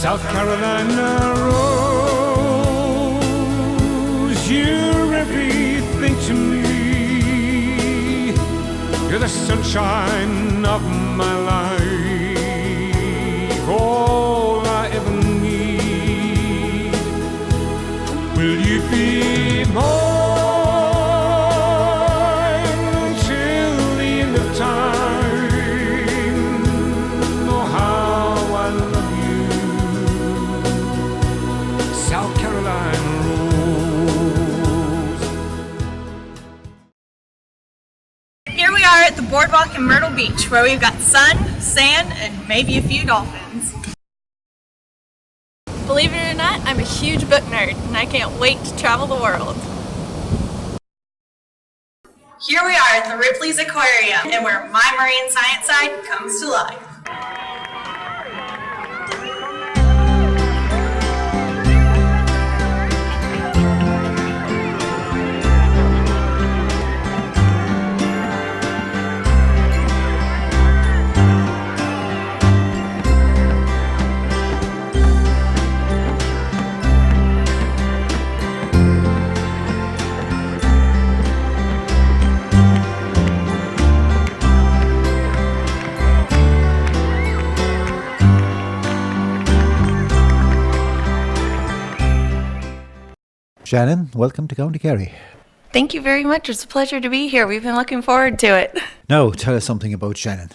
South Carolina rose, you're everything to me. You're the sunshine of my life, all I ever need. Will you be mine? At the boardwalk in Myrtle Beach, where we've got sun, sand, and maybe a few dolphins. Believe it or not, I'm a huge book nerd, and I can't wait to travel the world. Here we are at the Ripley's Aquarium, and where my marine science side comes to life. Shannon, welcome to County Kerry. Thank you very much. It's a pleasure to be here. We've been looking forward to it. Now, tell us something about Shannon.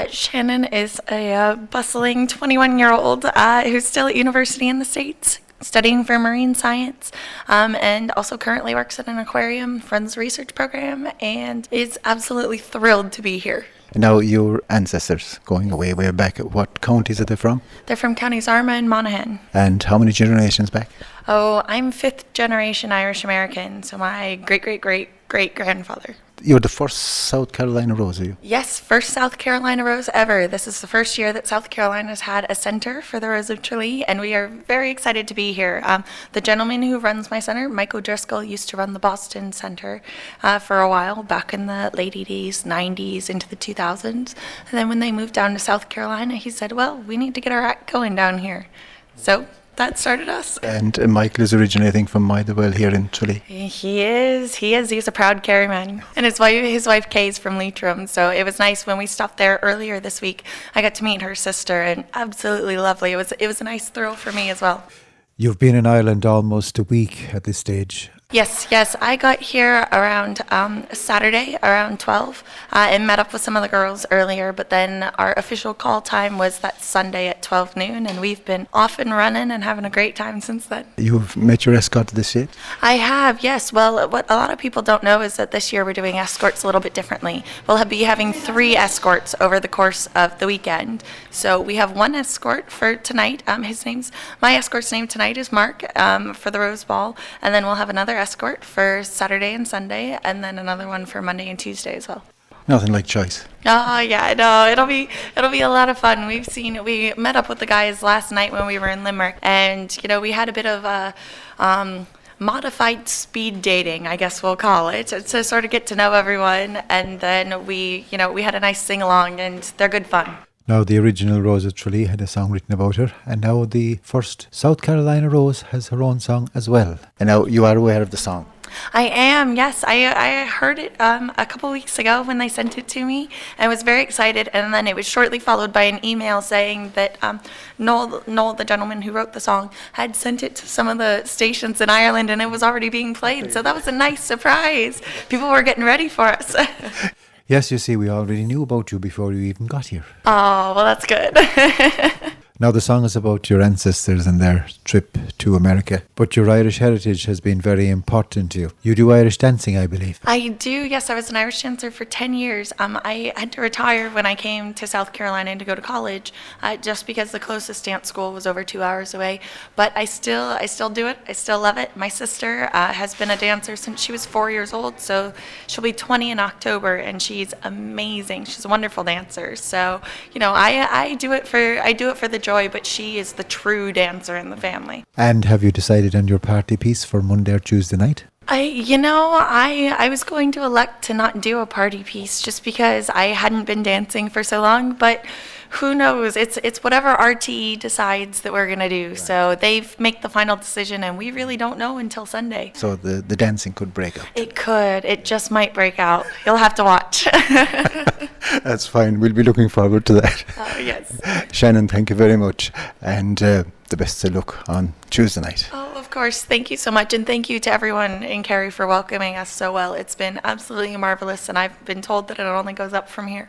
Shannon is a bustling 21-year-old who's still at university in the States, studying for marine science, and also currently works at an aquarium, runs a research program, and is absolutely thrilled to be here. Now, your ancestors, going way back, what counties are they from? They're from Counties Armagh and Monaghan. And how many generations back? Oh, I'm 5th generation Irish American, so my great-great-great-great-grandfather. You're the first South Carolina Rose, are you? Yes, first South Carolina Rose ever. This is the first year that South Carolina's had a center for the Rose of Tralee, and we are very excited to be here. The gentleman who runs my center, Mike O'Driscoll, used to run the Boston Center for a while, back in the late 80s, 90s, into the 2000s. And then when they moved down to South Carolina, he said, well, we need to get our act going down here. So that started us. And Michael is originating from Motherwell here in Tralee. He is. He's a proud Kerryman. And his wife Kay's from Leitrim. So it was nice when we stopped there earlier this week. I got to meet her sister, and absolutely lovely. It was a nice thrill for me as well. You've been in Ireland almost a week at this stage. Yes. I got here around Saturday, around 12, and met up with some of the girls earlier, but then our official call time was that Sunday at 12 noon, and we've been off and running and having a great time since then. You've met your escort this year? I have, yes. Well, what a lot of people don't know is that this year we're doing escorts a little bit differently. We'll be having 3 escorts over the course of the weekend. So we have 1 escort for tonight. My escort's name tonight is Mark, for the Rose Ball, and then we'll have another escort for Saturday and Sunday, and then another one for Monday and Tuesday as well. Nothing like choice. Oh yeah, no, it'll be a lot of fun. We met up with the guys last night when we were in Limerick, and we had a bit of a modified speed dating, I guess we'll call it, to sort of get to know everyone, and then we had a nice sing along, and they're good fun. Now, the original Rose of Tralee had a song written about her, and now the first South Carolina Rose has her own song as well. And now you are aware of the song. I am, yes. I heard it a couple weeks ago when they sent it to me. I was very excited, and then it was shortly followed by an email saying that Noel, the gentleman who wrote the song, had sent it to some of the stations in Ireland, and it was already being played. So that was a nice surprise. People were getting ready for us. Yes, you see, we already knew about you before you even got here. Oh, well, that's good. Now, the song is about your ancestors and their trip to America, but your Irish heritage has been very important to you. You do Irish dancing, I believe. I do, yes. I was an Irish dancer for 10 years. I had to retire when I came to South Carolina to go to college, just because the closest dance school was over 2 hours away. But I still do it. I still love it. My sister has been a dancer since she was 4 years old, so she'll be 20 in October, and she's amazing. She's a wonderful dancer. So, I do it for the joy, but she is the true dancer in the family. And have you decided on your party piece for Monday or Tuesday night? I was going to elect to not do a party piece just because I hadn't been dancing for so long, but Who knows? It's whatever RTE decides that we're going to do. Right. So they make the final decision, and we really don't know until Sunday. So the dancing could break out. It could. It just might break out. You'll have to watch. That's fine. We'll be looking forward to that. Oh, yes. Shannon, thank you very much. And the best of luck on Tuesday night. Oh, of course. Thank you so much. And thank you to everyone in Kerry for welcoming us so well. It's been absolutely marvelous. And I've been told that it only goes up from here.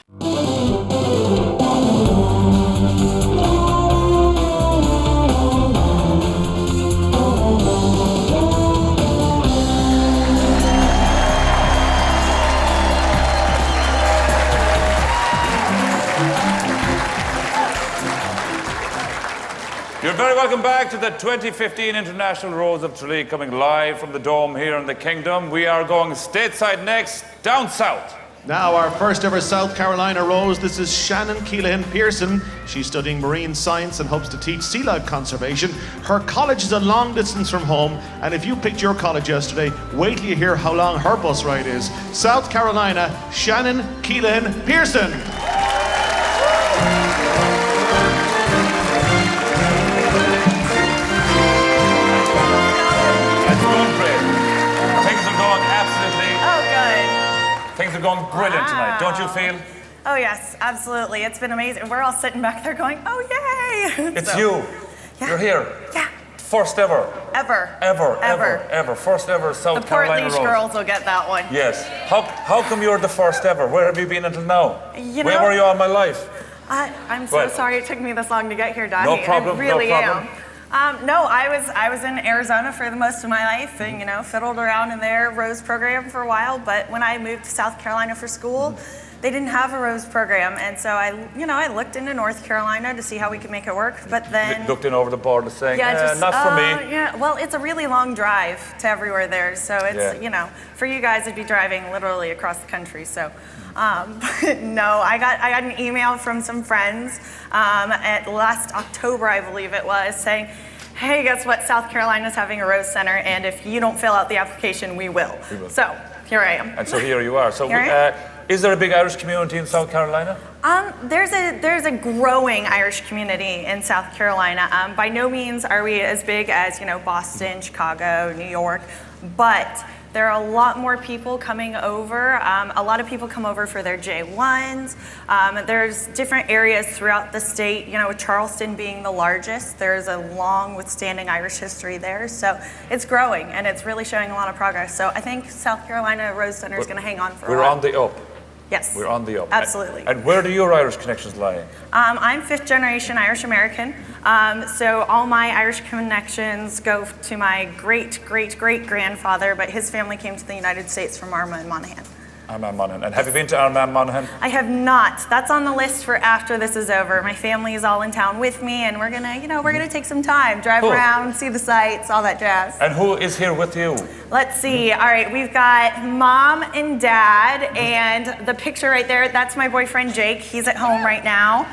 You're very welcome back to the 2015 International Rose of Tralee, coming live from the Dome here in the Kingdom. We are going stateside next, down south. Now our first ever South Carolina Rose. This is Shannon Kelehan Pierson. She's studying marine science and hopes to teach sea life conservation. Her college is a long distance from home, and if you picked your college yesterday, wait till you hear how long her bus ride is. South Carolina, Shannon Kelehan Pierson. Things are going brilliant tonight, don't you feel? Oh yes, absolutely. It's been amazing. We're all sitting back there going, oh yay! It's you. Yeah. You're here. Yeah. First ever. Ever. First ever South Carolina Rose. The Port Leash girls will get that one. Yes. How come you're the first ever? Where have you been until now? Where were you all my life? I'm so sorry it took me this long to get here, Donnie. No problem. I really no problem. am. No, I was in Arizona for the most of my life, and fiddled around in their Rose program for a while. But when I moved to South Carolina for school, they didn't have a Rose program, and so I looked into North Carolina to see how we could make it work. But then looked in over the border, saying, "Not for me." Yeah, well, it's a really long drive to everywhere there, so it's for you guys, it'd be driving literally across the country. So. But no, I got an email from some friends at last October, I believe it was, saying, hey, guess what? South Carolina's having a Rose Center, and if you don't fill out the application, we will. So here I am. And so here you are. So is there a big Irish community in South Carolina? There's a growing Irish community in South Carolina. By no means are we as big as Boston, Chicago, New York, but there are a lot more people coming over. A lot of people come over for their J1s. There's different areas throughout the state, Charleston being the largest. There's a long withstanding Irish history there. So it's growing, and it's really showing a lot of progress. So I think South Carolina Rose Center is going to hang on for a while. We're on the up. Yes. We're on the up. Absolutely. And where do your Irish connections lie? I'm fifth generation Irish American. So all my Irish connections go to my great grandfather, but his family came to the United States from Armagh and Monaghan. Armagh and Monaghan. And have you been to Armagh and Monaghan? I have not. That's on the list for after this is over. My family is all in town with me, and we're gonna take some time, drive around, see the sights, all that jazz. And who is here with you? Let's see. All right, we've got Mom and Dad, and the picture right there, that's my boyfriend Jake. He's at home right now.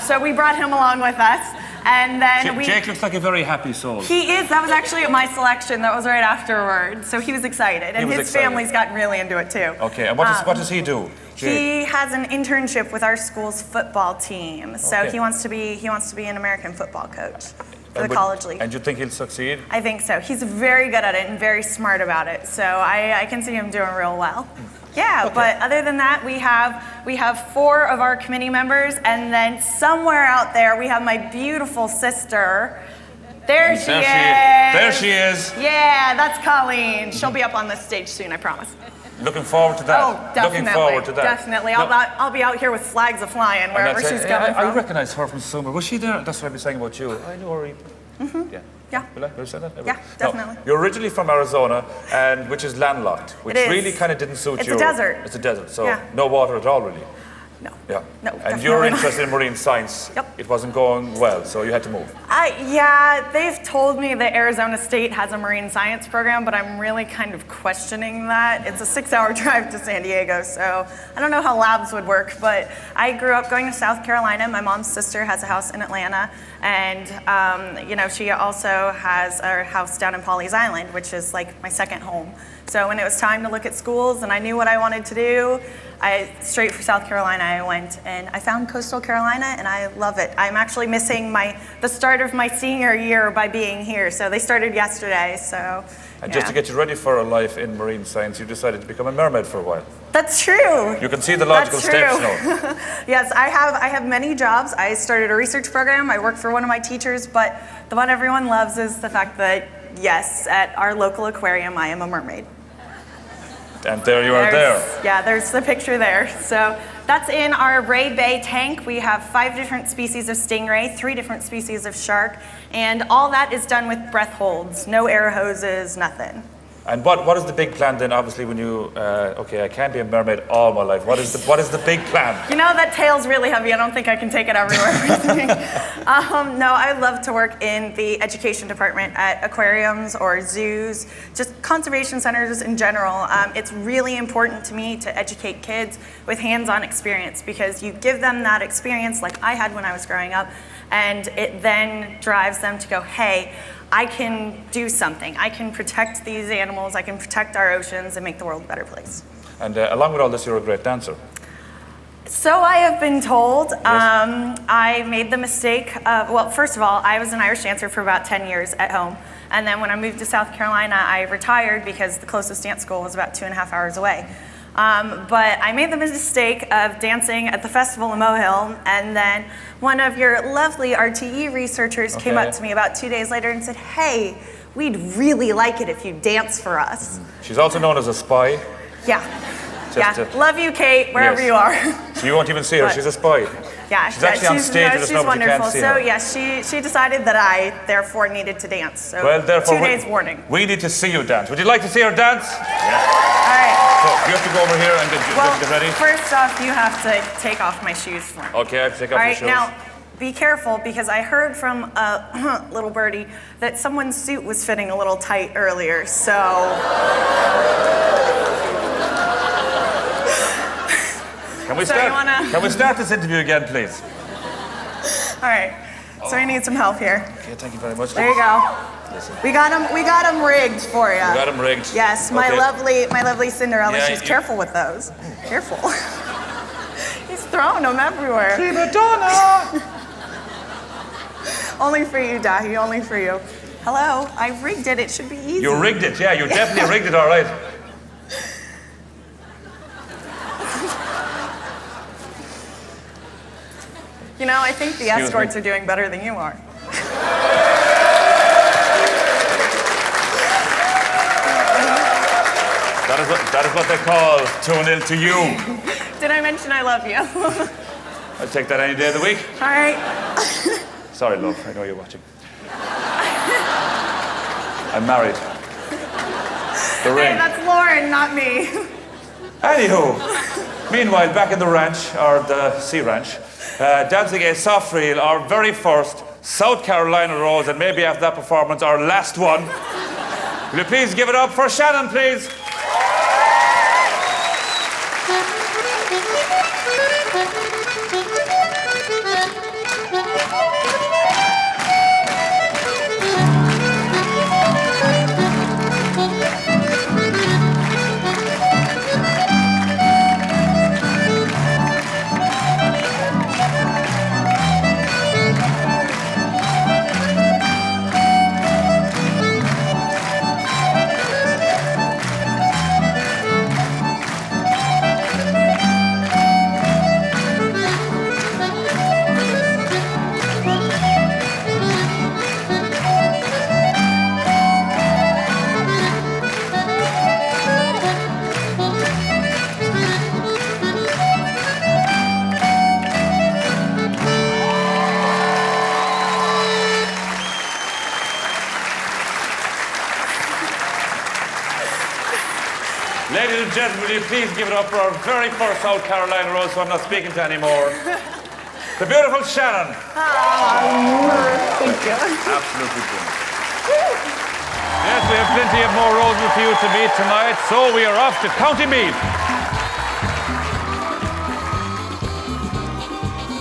So we brought him along with us. And then Jake looks like a very happy soul. He is. That was actually my selection. That was right afterward. So he was excited. And his family's gotten really into it too. Okay, and what does he do? Jake? He has an internship with our school's football team. So he wants to be an American football coach for the college league. And you think he'll succeed? I think so. He's very good at it and very smart about it. So I can see him doing real well. Yeah, okay. But other than that, we have 4 of our committee members, and then somewhere out there we have my beautiful sister. There she is. There she is. Yeah, that's Colleen. She'll be up on this stage soon, I promise. Looking forward to that. Oh, definitely. Looking forward to that. Definitely. I'll be out here with flags a-flying wherever she's coming from. I recognize her from somewhere. Was she there? That's what I've been saying about you. I know her. Mm-hmm. Yeah. Yeah. Will I say that? Yeah, definitely. No, you're originally from Arizona, which is landlocked, which really kind of didn't suit you. It's a desert. It's a desert, so no water at all, really. No. Yeah. No. And you're interested in marine science. Yep. It wasn't going well, so you had to move. Yeah, they've told me that Arizona State has a marine science program, but I'm really kind of questioning that. It's a 6-hour drive to San Diego, so I don't know how labs would work, but I grew up going to South Carolina. My mom's sister has a house in Atlanta, and she also has a house down in Pawleys Island, which is like my second home. So when it was time to look at schools and I knew what I wanted to do, straight for South Carolina I went, and I found coastal Carolina, and I love it. I'm actually missing the start of my senior year by being here, so they started yesterday, so. And just to get you ready for a life in marine science, you decided to become a mermaid for a while. That's true. You can see the logical steps now. Yes, I have many jobs. I started a research program. I work for one of my teachers, but the one everyone loves is the fact that, yes, at our local aquarium, I am a mermaid. And there you are there. Yeah, there's the picture there. So that's in our Ray Bay tank. We have 5 different species of stingray, 3 different species of shark, and all that is done with breath holds, no air hoses, nothing. And what is the big plan then? Obviously, when you I can't be a mermaid all my life. What is the big plan? You know, that tail's really heavy. I don't think I can take it everywhere with me. No, I love to work in the education department at aquariums or zoos, just conservation centers in general. It's really important to me to educate kids with hands-on experience, because you give them that experience like I had when I was growing up, and it then drives them to go, hey, I can do something. I can protect these animals, I can protect our oceans and make the world a better place. And along with all this, you're a great dancer. So I have been told. Yes. I made the mistake of, well, first of all, I was an Irish dancer for about 10 years at home. And then when I moved to South Carolina, I retired because the closest dance school was about 2.5 hours away. But I made the mistake of dancing at the festival in Mohill, and then one of your lovely RTE researchers came up to me about 2 days later and said, hey, we'd really like it if you dance for us. She's also known as a spy. Yeah. Love you, Kate, wherever you are. So you won't even see her, she's a spy. Yeah, she's actually on stage with us now, but you can't see her. So yeah, she decided that I therefore needed to dance. So well, therefore, 2 days warning. We need to see you dance. Would you like to see her dance? Yeah. All right. So you have to go over here and get ready. First off, you have to take off my shoes for me. Okay, I have to take off your shoes. All right, now be careful, because I heard from a little birdie that someone's suit was fitting a little tight earlier, so. Can we start this interview again, please? All right. So we need some help here. Okay, thank you very much. There you go. Listen. We got them rigged for you. We got them rigged. Yes, my lovely Cinderella. Yeah, she's careful with those. Careful. He's throwing them everywhere. Prima donna. Only for you, Dahi. Only for you. Hello. I rigged it. It should be easy. You rigged it. Yeah, you definitely rigged it. All right. You know, I think the escorts are doing better than you are. That is what they call 2-0 to you. Did I mention I love you? I'll take that any day of the week. All right. Sorry, love. I know you're watching. I'm married. The ring. Hey, that's Lauren, not me. Anywho, meanwhile, back in the ranch, or the sea ranch, dancing a soft reel, our very first South Carolina Rose, and maybe after that performance, our last one. Will you please give it up for Shannon, please? Ladies and gentlemen, will you please give it up for our very first South Carolina Rose, who I'm not speaking to anymore. The beautiful Shannon. Thank you. Absolutely brilliant. Yes, we have plenty of more roses for you to meet tonight, so we are off to County Meath.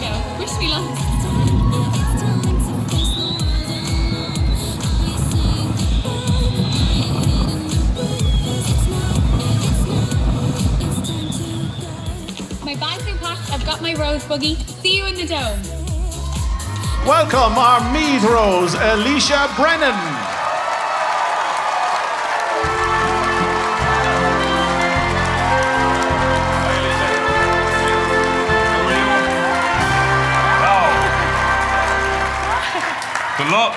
Yeah, wish me luck. My bag's been packed, I've got my Rose Boogie. See you in the Dome. Welcome our Meath Rose, Alicia Brennan.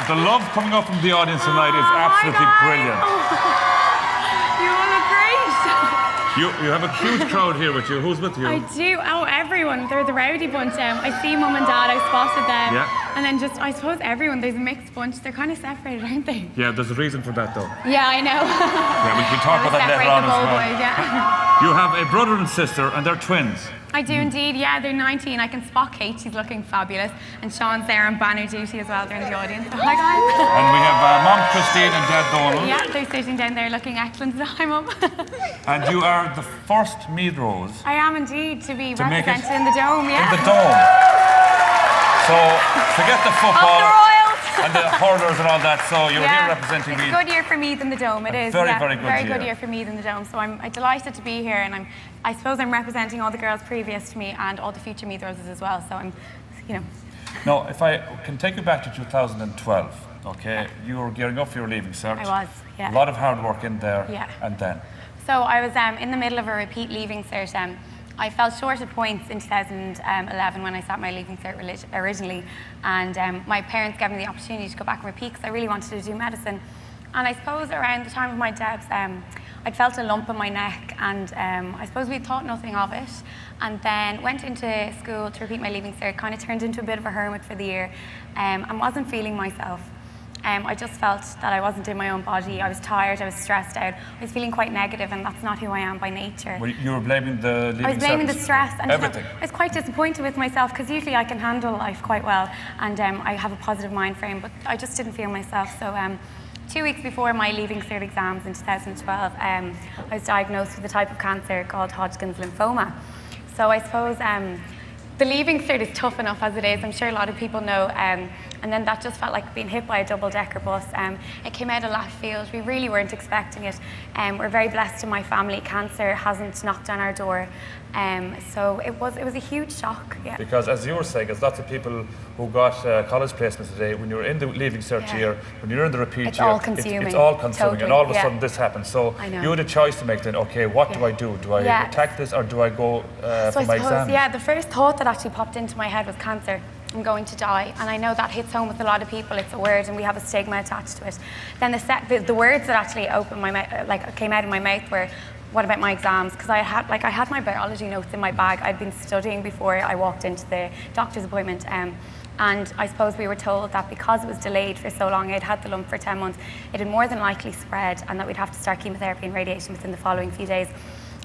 The love coming up from the audience tonight is absolutely brilliant. You all look great. You have a cute crowd here with you. Who's with you? I do. Oh, everyone. They're the rowdy bunch. I see Mum and Dad. I spotted them. Yeah. And then just, I suppose everyone. There's a mixed bunch. They're kind of separated, aren't they? Yeah, there's a reason for that though. Yeah, I know. Yeah, we can talk about that later on as well. Boys, yeah. You have a brother and sister, and they're twins. I do indeed, yeah, they're 19. I can spot Kate, she's looking fabulous. And Sean's there on banner duty as well, they're in the audience. So, hi guys. And we have Mum Christine and Dad Donald. Yeah, they're sitting down there looking excellent. Hi Mum. And you are the first Meath Rose. I am indeed, to be to make represented in the Dome, yeah. In the Dome. So, forget the football. Of the Royals. And the hurlers and all that, so you're yeah, here representing Meath. It's a good year for Meath in the Dome, it is. Very, yeah, very good year for Meath in the Dome. So I'm delighted to be here, and I suppose I'm representing all the girls previous to me and all the future Meath Roses as well. So I'm, you know. Now, if I can take you back to 2012, okay, you were gearing up for your leaving cert. I was, yeah. A lot of hard work in there, yeah. And then? So I was in the middle of a repeat leaving cert. I fell short of points in 2011 when I sat my leaving cert originally, and my parents gave me the opportunity to go back and repeat because I really wanted to do medicine. And I suppose around the time of my debs, I'd felt a lump in my neck, and I suppose we thought nothing of it, and then went into school to repeat my leaving cert, kind of turned into a bit of a hermit for the year, and wasn't feeling myself. I just felt that I wasn't in my own body. I was tired, I was stressed out. I was feeling quite negative, and that's not who I am by nature. Well, you were blaming the leaving cert? I was blaming the stress. And everything? I was quite disappointed with myself, because usually I can handle life quite well, and I have a positive mind frame, but I just didn't feel myself. So 2 weeks before my leaving cert exams in 2012, I was diagnosed with a type of cancer called Hodgkin's lymphoma. So I suppose the leaving cert is tough enough as it is. I'm sure a lot of people know. And then that just felt like being hit by a double-decker bus. It came out of left field. We really weren't expecting it. We're very blessed in my family. Cancer hasn't knocked on our door. So it was a huge shock. Yeah. Because as you were saying, there's lots of people who got college placements today. When you're in the leaving cert year, when you're in the repeat it's year, all consuming. It's all consuming, totally. and all of a sudden this happens. So I know. you had a choice to make then. Okay, what do I do? Do I attack this, or do I go for my exam? Yeah, the first thought that actually popped into my head was cancer. I'm going to die, and I know that hits home with a lot of people. It's a word, and we have a stigma attached to it. Then the words that actually opened my mouth, came out of my mouth were, "What about my exams?" Because I had my biology notes in my bag. I'd been studying before I walked into the doctor's appointment, and I suppose we were told that because it was delayed for so long, I'd had the lump for 10 months, it had more than likely spread, and that we'd have to start chemotherapy and radiation within the following few days.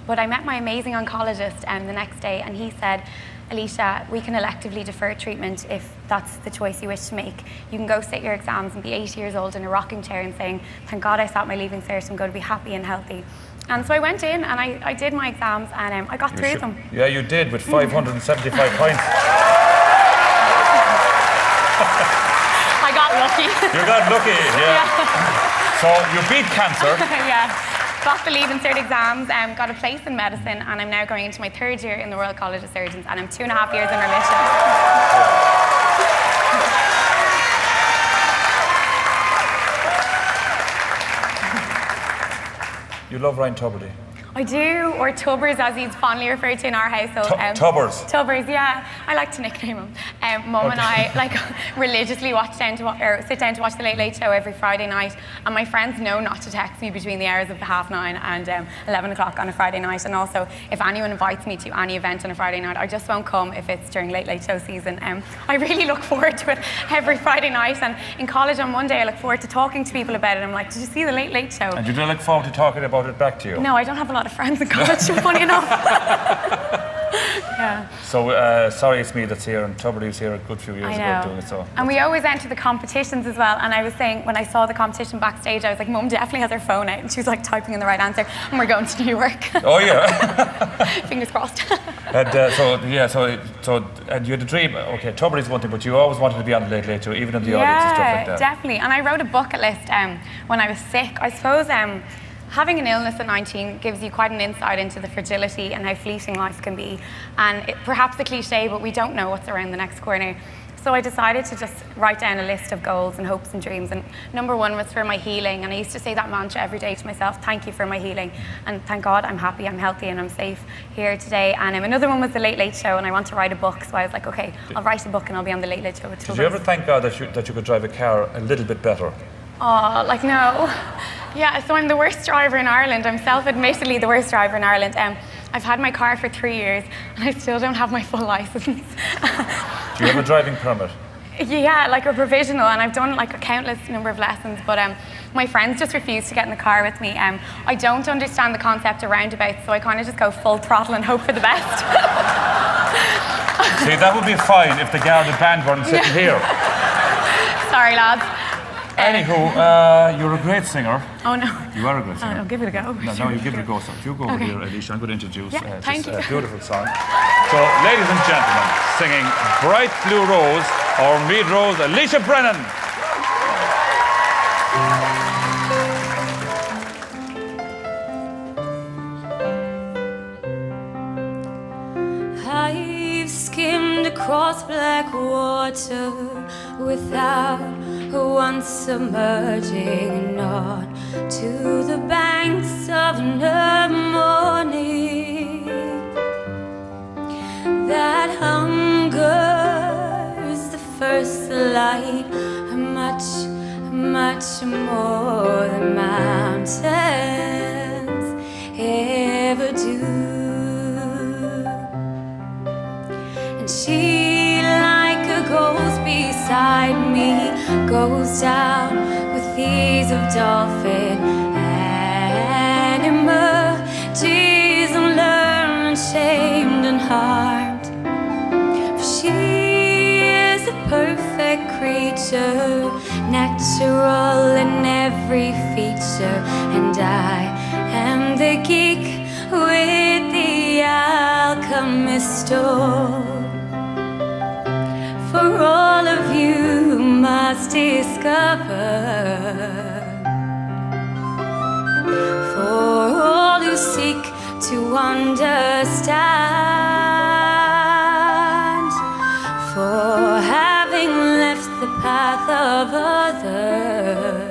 But I met my amazing oncologist the next day, and he said, "Alicia, we can electively defer treatment if that's the choice you wish to make. You can go sit your exams and be 80 years old in a rocking chair and saying, 'Thank God I sat my leaving cert, I'm going to be happy and healthy.'" And so I went in and I did my exams, and I got through them. Yeah, you did, with 575 points. I got lucky. You got lucky, yeah. So you beat cancer. Yeah. Got the leaving cert exams, got a place in medicine, and I'm now going into my 3rd year in the Royal College of Surgeons, and I'm 2.5 years in remission. You love Ryan Tuberty. I do, or Tubbers as he's fondly referred to in our household. Tubbers. Tubbers, yeah. I like to nickname him. Mum and I religiously sit down to watch the Late Late Show every Friday night, and my friends know not to text me between the hours of 9:30 and 11 o'clock on a Friday night. And also, if anyone invites me to any event on a Friday night, I just won't come if it's during Late Late Show season. I really look forward to it every Friday night, and in college on Monday I look forward to talking to people about it. I'm like, "Did you see the Late Late Show?" And you do look forward to talking about it back to you? No, I don't have a lot of friends in college, funny enough. Yeah. So, sorry it's me that's here, and Tuberty was here a good few years ago doing it. So. And we always enter the competitions as well, and I was saying, when I saw the competition backstage, I was like, "Mum definitely has her phone out," and she was like typing in the right answer, and we're going to New York. Oh yeah. Fingers crossed. And and you had a dream. Okay, Tuberty's one thing, but you always wanted to be on the Late Late Show, even in the audience and stuff like that. Definitely. And I wrote a bucket list when I was sick. I suppose having an illness at 19 gives you quite an insight into the fragility and how fleeting life can be. And perhaps a cliche, but we don't know what's around the next corner. So I decided to just write down a list of goals and hopes and dreams. And number one was for my healing. And I used to say that mantra every day to myself, thank you for my healing. And thank God I'm happy, I'm healthy, and I'm safe here today. And another one was the Late Late Show, and I want to write a book. So I was like, okay, I'll write a book and I'll be on the Late Late Show. Did you ever thank God that you could drive a car a little bit better? Oh, like no. Yeah, so I'm the worst driver in Ireland. I'm self-admittedly the worst driver in Ireland. I've had my car for 3 years and I still don't have my full license. Do you have a driving permit? Yeah, like a provisional, and I've done like a countless number of lessons, but my friends just refuse to get in the car with me. I don't understand the concept of roundabouts, so I kind of just go full throttle and hope for the best. See, that would be fine if the Garda band weren't sitting here. Sorry, lads. Anywho, you're a great singer. Oh no. You are a great singer. I'll give it a go. No, you give it a go. So if you go over here, Alicia, I'm going to introduce thank this you. beautiful song. So, ladies and gentlemen, singing Bright Blue Rose or Mead Rose, Alicia Brennan. I've skimmed across black water without once submerging, not to the banks of the morning that hungers the first light much, much more than mountains ever do. And she, like a ghost beside me, goes down with ease of dolphin and emerges unlearned, shamed and harmed. For she is a perfect creature, natural in every feature, and I am the geek with the alchemist stone. For all of you must discover, for all who seek to understand, for having left the path of others,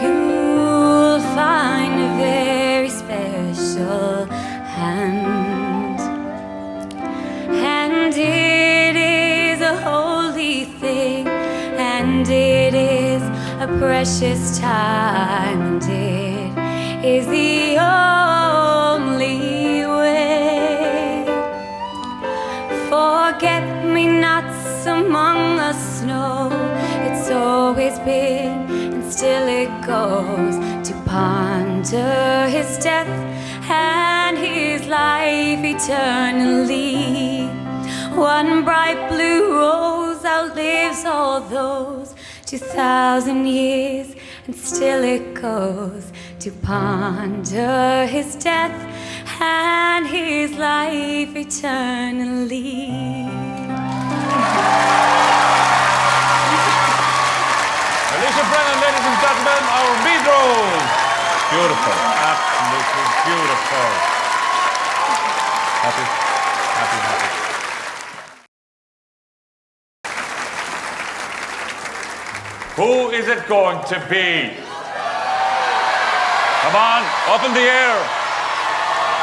you'll find a very special hand, and it is a holy thing, and it is a precious time, and it is the only way. Forget-me-nots among the snow, it's always been, and still it goes, to ponder his death and his life eternally. One bright blue rose outlives all those 2,000 years, and still it goes, to ponder his death and his life eternally. Alicia Brennan, ladies and gentlemen, our Mead Rose. Beautiful, absolutely beautiful. Happy, happy, happy. Who is it going to be? Come on, up in the air.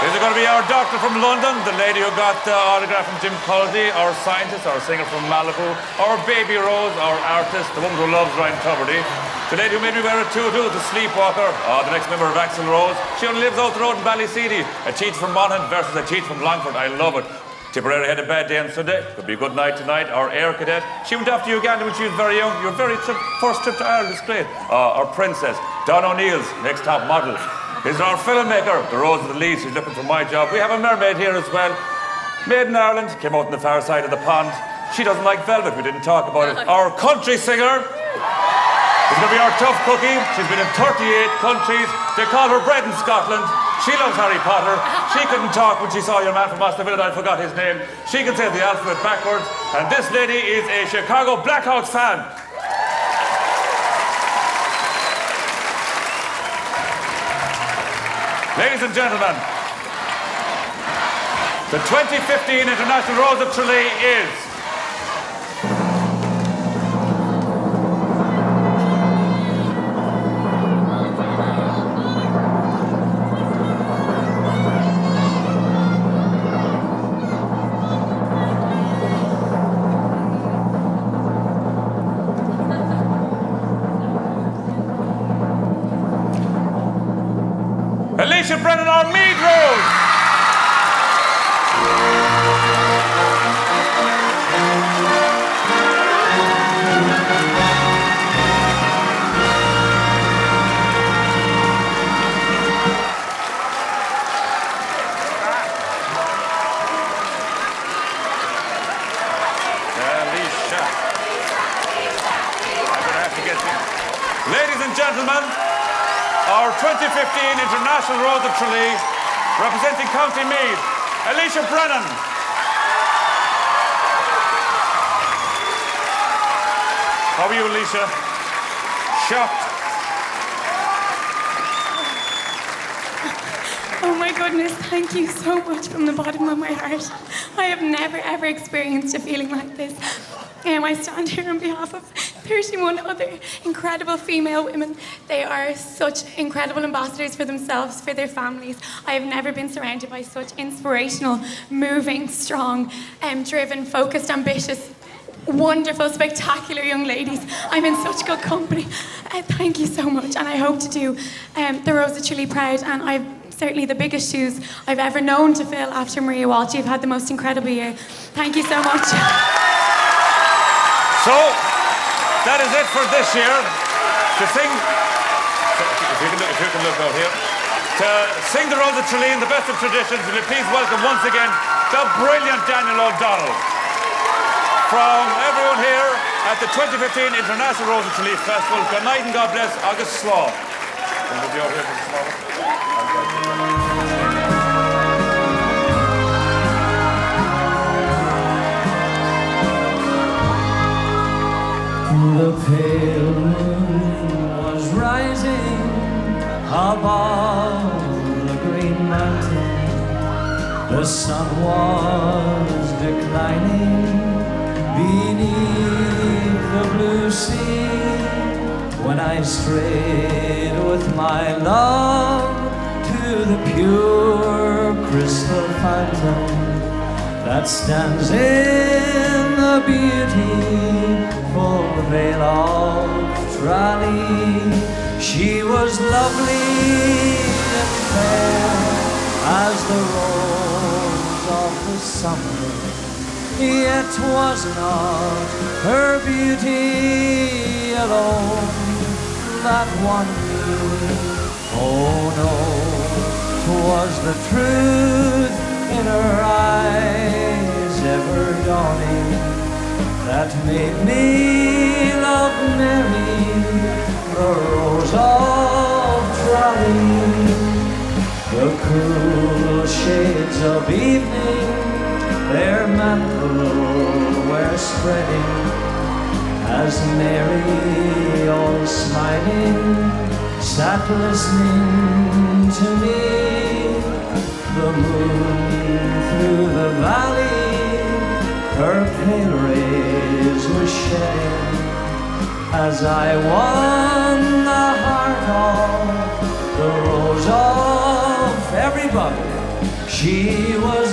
Is it going to be our doctor from London, the lady who got the autograph from Jim Cullity, our scientist, our singer from Malibu, our Baby Rose, our artist, the woman who loves Ryan Tuberty, the lady who made me wear a tutu, the sleepwalker, the next member of Axl Rose. She only lives out the road in Ballyseedy. A cheat from Monaghan versus a cheat from Longford. I love it. Tipperary had a bad day on Sunday. Could be a good night tonight. Our air cadet. She went off to Uganda when she was very young. Your first trip to Ireland is great. Our princess, Don O'Neill's next top model. Is our filmmaker, the Rose of the Lees, who's looking for my job. We have a mermaid here as well. Made in Ireland, came out on the far side of the pond. She doesn't like velvet, we didn't talk about it. Our country singer is going to be our tough cookie. She's been in 38 countries. They call her Bread in Scotland. She loves Harry Potter. She couldn't talk when she saw your man from Aston Villa. I forgot his name. She can say the alphabet backwards. And this lady is a Chicago Blackhawks fan. Ladies and gentlemen, the 2015 International Rose of Tralee is... Alicia Brennan on Mead Road. Alicia. I'm going to have to get you. Ladies and gentlemen, our 2015 International Rose of Tralee, representing County Meath, Alicia Brennan. How are you, Alicia? Shocked? Oh my goodness, thank you so much from the bottom of my heart. I have never ever experienced a feeling like this. I stand here on behalf of 31 other incredible female women. They are such incredible ambassadors for themselves, for their families. I have never been surrounded by such inspirational, moving, strong, driven, focused, ambitious, wonderful, spectacular young ladies. I'm in such good company. Thank you so much, and I hope to do the Rose of Tralee proud, and I've certainly the biggest shoes I've ever known to fill after Maria Walsh. You've had the most incredible year. Thank you so much. So, that is it for this year. To sing, if you can look out here, to sing the Rose of Tralee in the best of traditions, will you please welcome once again the brilliant Daniel O'Donnell. From everyone here at the 2015 International Rose of Tralee Festival, good night and God bless August Slaw. We'll be out here for the Slaw. The pale moon was rising above the green mountain. The sun was declining beneath the blue sea, when I strayed with my love to the pure crystal fountain that stands in the beautiful vale of Tralee. She was lovely and fair as the rose of the summer, yet was not her beauty alone that won me. Oh no, 'twas the truth in her eyes ever dawning that made me love Mary, the Rose of Tralee. The cool shades of evening their mantle were spreading, as Mary, all smiling, sat listening to me. The moon through the valley her pale rays was shedding, as I won the heart of the Rose of everybody. She was